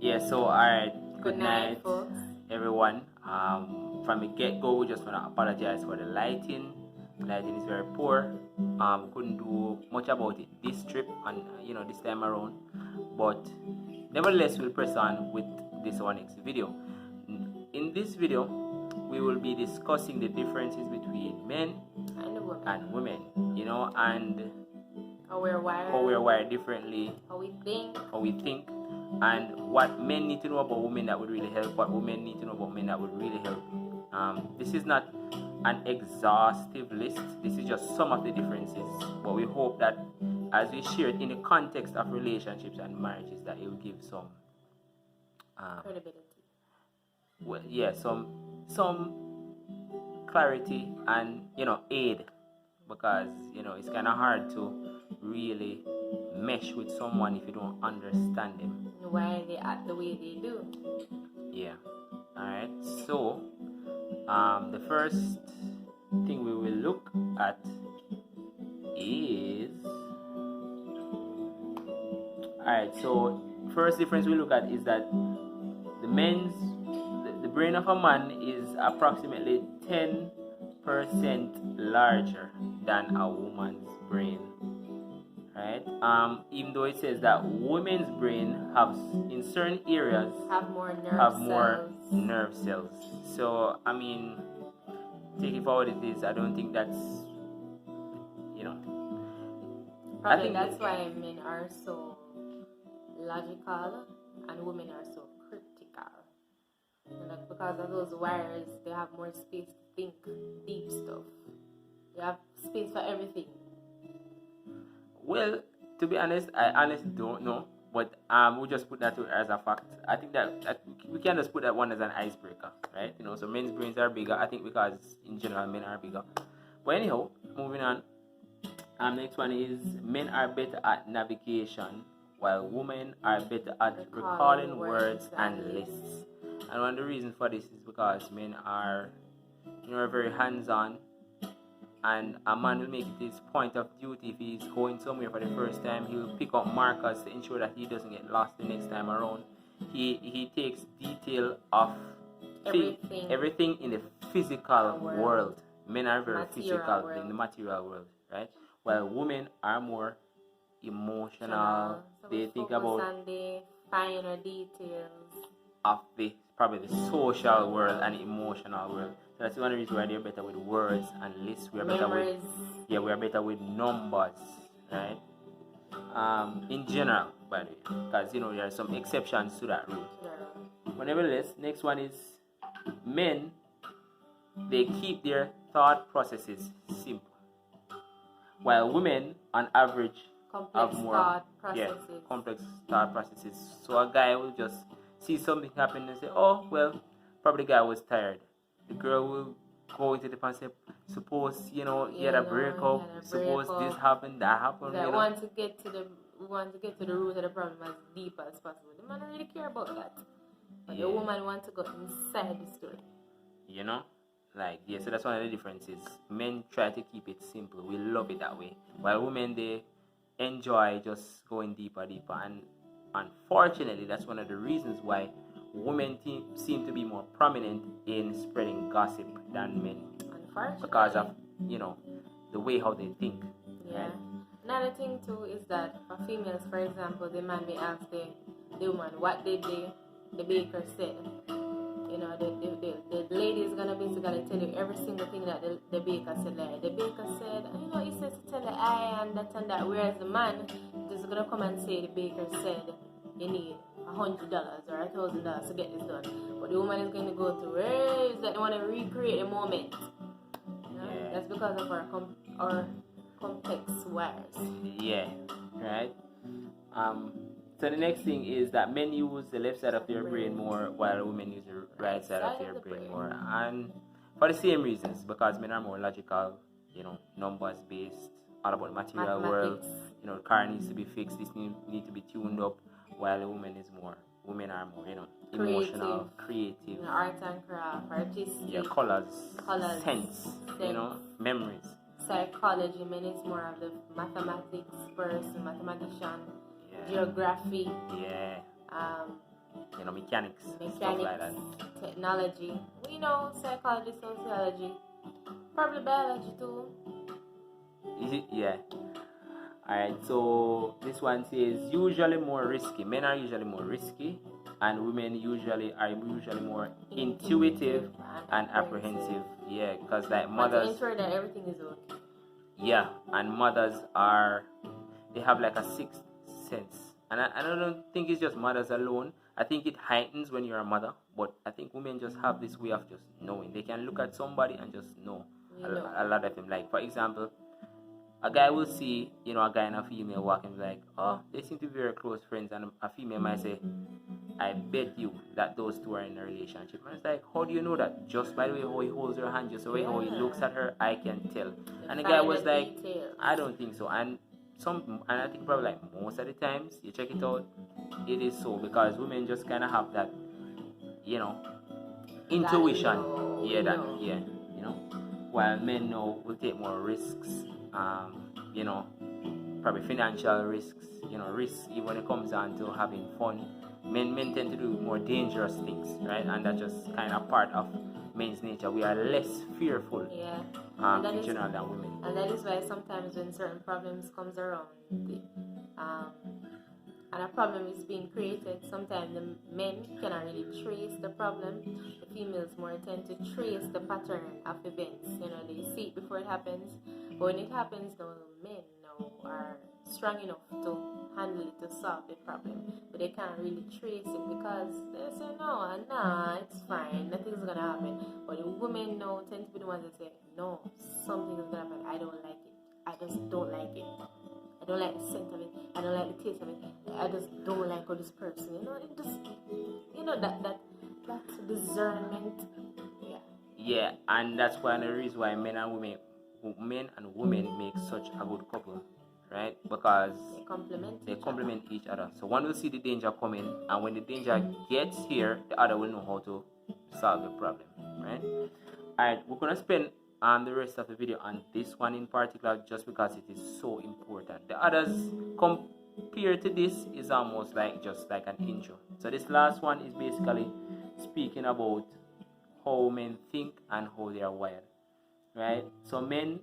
Yeah, so alright, good night, folks. everyone. From the get-go, we just want to apologize for the lighting. Lighting is very poor. Couldn't do much about it this trip and this time around, but nevertheless, we'll press on with this our next video. In this video, we will be discussing the differences between men and women, and how we're wired differently, how we think, and what men need to know about women that would really help, what women need to know about men that would really help. This is not an exhaustive list. This is just some of the differences, but we hope that as we share it in the context of relationships and marriages, that it will give some credibility. Well, yeah, some clarity and aid, because it's kind of hard to really mesh with someone if you don't understand them, why they act the way they do. Yeah. All right, so the first thing we will look at is, so first difference we look at is that the brain of a man is approximately 10% larger than a woman's brain, right? Even though it says that women's brain in certain areas have more nerve cells. So I mean, take it for what it is. I don't think that's probably I think that's why men are so logical and women are so critical. Like, because of those wires, they have more space to think deep stuff. They have space for everything. Well, to be honest, I honestly don't know, but we'll just put that as a fact. I think that we can just put that one as an icebreaker, right? So men's brains are bigger, I think, because in general men are bigger. But anyhow, moving on. Next one is men are better at navigation, while women are better at recalling words and lists. And one of the reasons for this is because men are very hands-on, and a man will make it his point of duty if he's going somewhere for the first time. He will pick up markers to ensure that he doesn't get lost the next time around. He takes detail of everything in the physical world. Men are very physical in the material world, right? While women are more emotional. So they think about on the finer details of probably the social world and emotional world. So that's one reason why they're better with words and lists. We are better with numbers, right? In general, by the way, because there are some exceptions to that rule. But nevertheless, next one is men. They keep their thought processes simple, while women, on average, have more complex thought processes. So a guy will just see something happen and say, "Oh, well, probably the guy was tired." The girl will go into the past and say, "Suppose he had a breakup. Suppose this happened, that happened." We want to get to the root of the problem as deep as possible. The man don't really care about that, but the woman wants to go inside the story. So that's one of the differences. Men try to keep it simple. We love it that way. While women, they enjoy just going deeper, and unfortunately, that's one of the reasons why women seem to be more prominent in spreading gossip than men, because of the way how they think. Yeah. Right? Another thing too is that for females, for example, the man may ask the woman, "What did the baker say?" The lady is gonna basically tell you every single thing that the baker said. Like, the baker said, he says to tell the I and that. Whereas the man is gonna come and say the baker said you need $100 or $1,000 to get this done. But the woman is going to go through ways that they want to recreate the moment. That's because of our complex wires. Yeah, right. So the next thing is that men use the left side of their brain more, while women use the right side of their brain more, and for the same reasons, because men are more logical, numbers based, all about material world. The car needs to be fixed, this need to be tuned up, while women are more, emotional, creative, art and craft, artistic, colors, sense, memories. Psychology, men is more of the mathematics person, mathematician. Geography. mechanics, stuff like that. Technology, psychology, sociology, probably biology too. Yeah. Alright, so this one says usually more risky. Men are usually more risky, and women are usually more intuitive and apprehensive. Yeah, because like mothers, to ensure that everything is okay. Yeah, and mothers they have like a sixth sense, and I don't think it's just mothers alone. I think it heightens when you're a mother, but I think women just have this way of just knowing. They can look at somebody and just know. A lot of them. Like for example, a guy will see, a guy and a female walking, like, oh, they seem to be very close friends, and a female might say, I bet you that those two are in a relationship. And it's like, how do you know that? Just by the way how he holds her hand, just the way how he looks at her, I can tell. And the guy was like, I don't think so. And I think probably like most of the times you check it out, it is so, because women just kind of have that, intuition. While men will take more risks, probably financial risks, risks even when it comes down to having fun. Men tend to do more dangerous things, right? And that's just kind of part of men's nature. We are less fearful, in general, than women. And that is why sometimes when certain problems comes around, and a problem is being created, sometimes the men cannot really trace the problem. The females more tend to trace the pattern of events. They see it before it happens. But when it happens, the men now are strong enough to handle it, to solve the problem. But they can't really trace it because they say, no, it's fine, nothing's going to happen. But the women now tend to be the ones that say, no, something is going to happen. I don't like it. I just don't like it. I don't like the scent of it. I don't like the taste of it. I just don't like all this person. It just, that's discernment. Yeah. Yeah, and that's one of the reasons why men and women make such a good couple, right? Because they complement each other. So one will see the danger coming, and when the danger gets here, the other will know how to solve the problem, right? Alright, we're gonna spend the rest of the video on this one in particular, just because it is so important. The others compared to this is almost like just like an intro. So this last one is basically speaking about how men think and how they are wired, right? So men,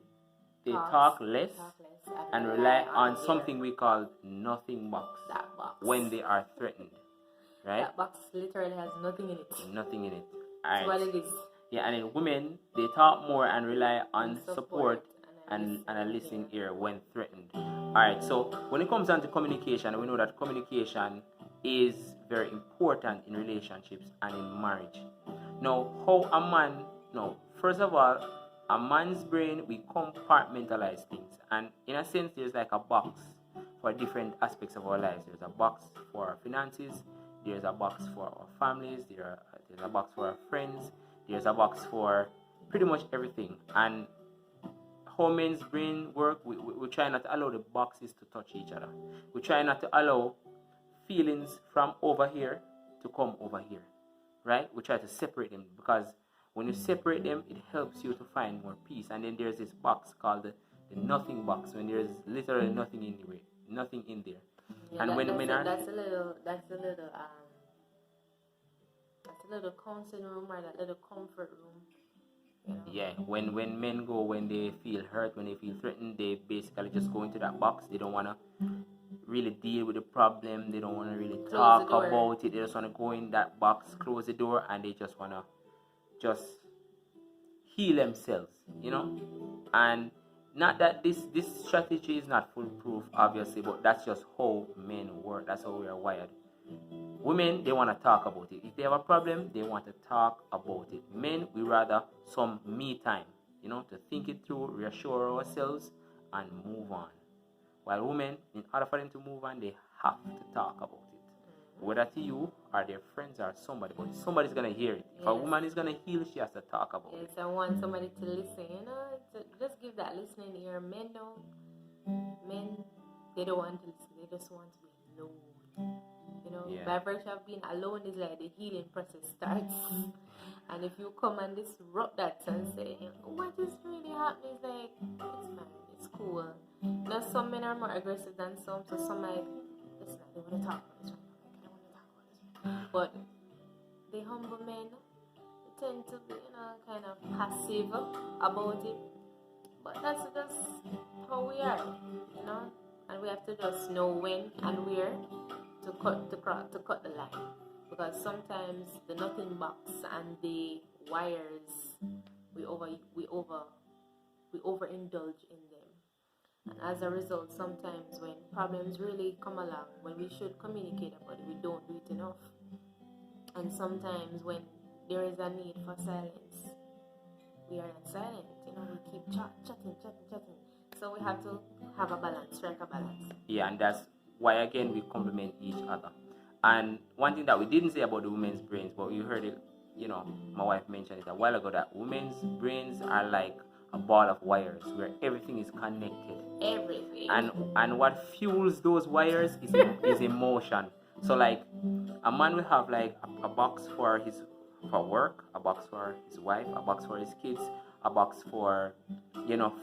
they talk less and rely on something we call nothing box, when they are threatened, right? That box literally has nothing in it. Nothing in it. That's what it is. Yeah, and in women, they talk more and rely on support and a listening ear when threatened. Alright, so when it comes down to communication, we know that communication is very important in relationships and in marriage. Now, first of all, a man's brain, we compartmentalize things. And in a sense, there's like a box for different aspects of our lives. There's a box for our finances, there's a box for our families, there's a box for our friends, there's a box for pretty much everything. And how men's brain work, we try not to allow the boxes to touch each other. We try not to allow feelings from over here to come over here, right? We try to separate them, because when you separate them, it helps you to find more peace. And then there's this box called the nothing box, when there's literally nothing in there. Yeah, and that's a little counseling room, or that little comfort room. Yeah, when men go, when they feel hurt, when they feel threatened, they basically just go into that box. They don't want to really deal with the problem. They don't want to really talk about it. They just want to go in that box, close the door, and they just want to just heal themselves, And not that this strategy is not foolproof, obviously, but that's just how men work. That's how we are wired. Women, they want to talk about it. If they have a problem, they want to talk about it. Men, we rather some me time, to think it through, reassure ourselves, and move on. While women, in order for them to move on, they have to talk about it. Whether to you or their friends or somebody, but somebody's going to hear it. If a woman is going to heal, she has to talk about it. Yes, I want somebody to listen, just give that listening ear. Men, they don't want to listen. They just want to be alone. By virtue of being alone is like the healing process starts. And if you come and disrupt that and say, what is really happening, it's like, it's fine, it's cool. Some men are more aggressive than some, so some like, listen, I don't want to talk about this right now. I don't want to talk about this right now. But the humble men tend to be, kind of passive about it. But that's just how we are. And we have to just know when and where to cut the line, because sometimes the nothing box and the wires, we overindulge in them, and as a result, sometimes when problems really come along, when we should communicate about it, we don't do it enough. And sometimes when there is a need for silence, we are not silent. We keep chatting. So we have to have a balance, strike a balance. Yeah, and that's why again we complement each other. And one thing that we didn't say about the women's brains, but you heard it, my wife mentioned it a while ago, that women's brains are like a ball of wires where everything is connected. Everything. And what fuels those wires is emotion. So like a man will have like a box for work, a box for his wife, a box for his kids, a box for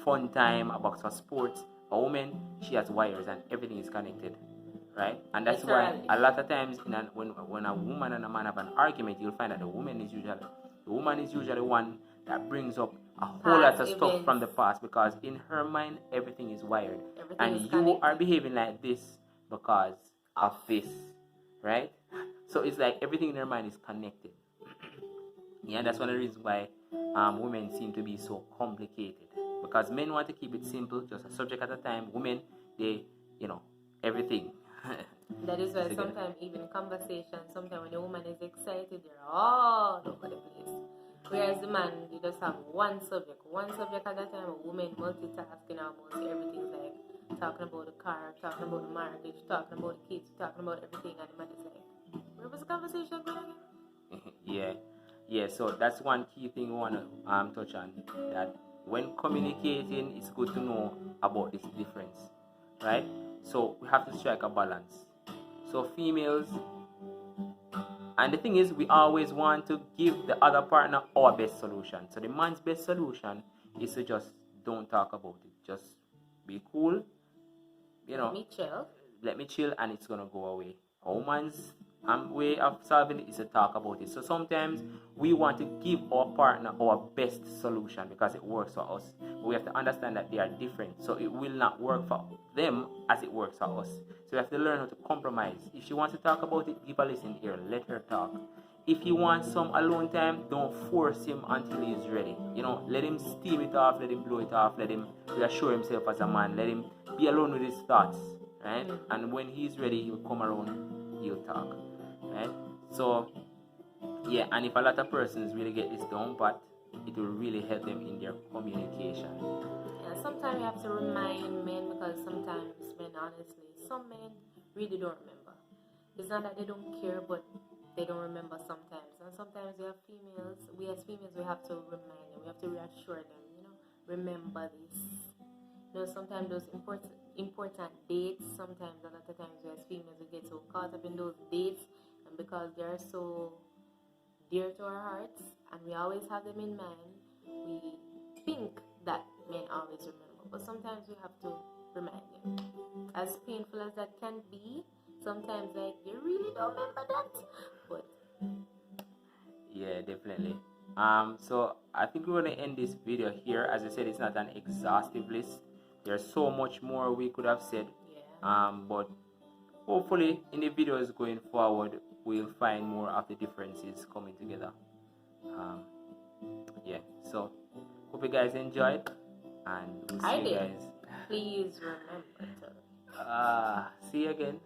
fun time, a box for sports. A woman, she has wires and everything is connected, right? And that's why a lot of times when a woman and a man have an argument, you'll find that the woman is usually one that brings up a whole lot of stuff from the past, because in her mind everything is wired. You are behaving like this because of this, right? So it's like everything in her mind is connected. Yeah, that's one of the reasons why women seem to be so complicated, because men want to keep it simple, just a subject at a time. Women, they, everything. That is why sometimes even conversations, sometimes when a woman is excited, they're all over the place. Whereas the man, you just have one subject at a time. A woman multitasking almost everything, like talking about the car, talking about the marriage, talking about the kids, talking about everything, and the man is like, where was the conversation going again? Yeah, so that's one key thing we want to touch on, that when communicating, it's good to know about this difference, right? So we have to strike a balance. So females, and the thing is, we always want to give the other partner our best solution. So the man's best solution is to just don't talk about it. Just be cool, let me chill, and it's gonna go away. A woman's way of solving it is to talk about it. So sometimes we want to give our partner our best solution because it works for us. But we have to understand that they are different. So it will not work for them as it works for us. So we have to learn how to compromise. If she wants to talk about it, give a listen ear. Let her talk. If he wants some alone time, don't force him until he's ready. Let him steam it off, let him blow it off, let him reassure himself as a man, let him be alone with his thoughts, right? And when he's ready, he'll come around, he'll talk, right? So, yeah, and if a lot of persons really get this down, but it will really help them in their communication. Yeah, sometimes you have to remind men, because sometimes men, honestly, some men really don't remember. It's not that they don't care, but they don't remember sometimes. And sometimes we as females, we have to remind them, we have to reassure them, remember this. Sometimes those important dates, sometimes a lot of times we as females, we get so caught up in those dates, and because they're so dear to our hearts and we always have them in mind, we think that men always remember. But sometimes we have to remind them. As painful as that can be, sometimes like they really don't remember that. But yeah, definitely. So I think we're gonna end this video here. As I said, it's not an exhaustive list. There's so much more we could have said. But hopefully in the videos going forward, we'll find more of the differences coming together. So hope you guys enjoyed, and we'll see you guys. Please remember to see you again.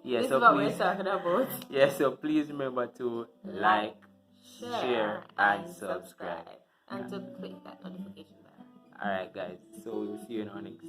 This is what we're talking about. Yeah, so please remember to like, share, and subscribe. And to click that notification bell. Alright guys, so we'll see you in our next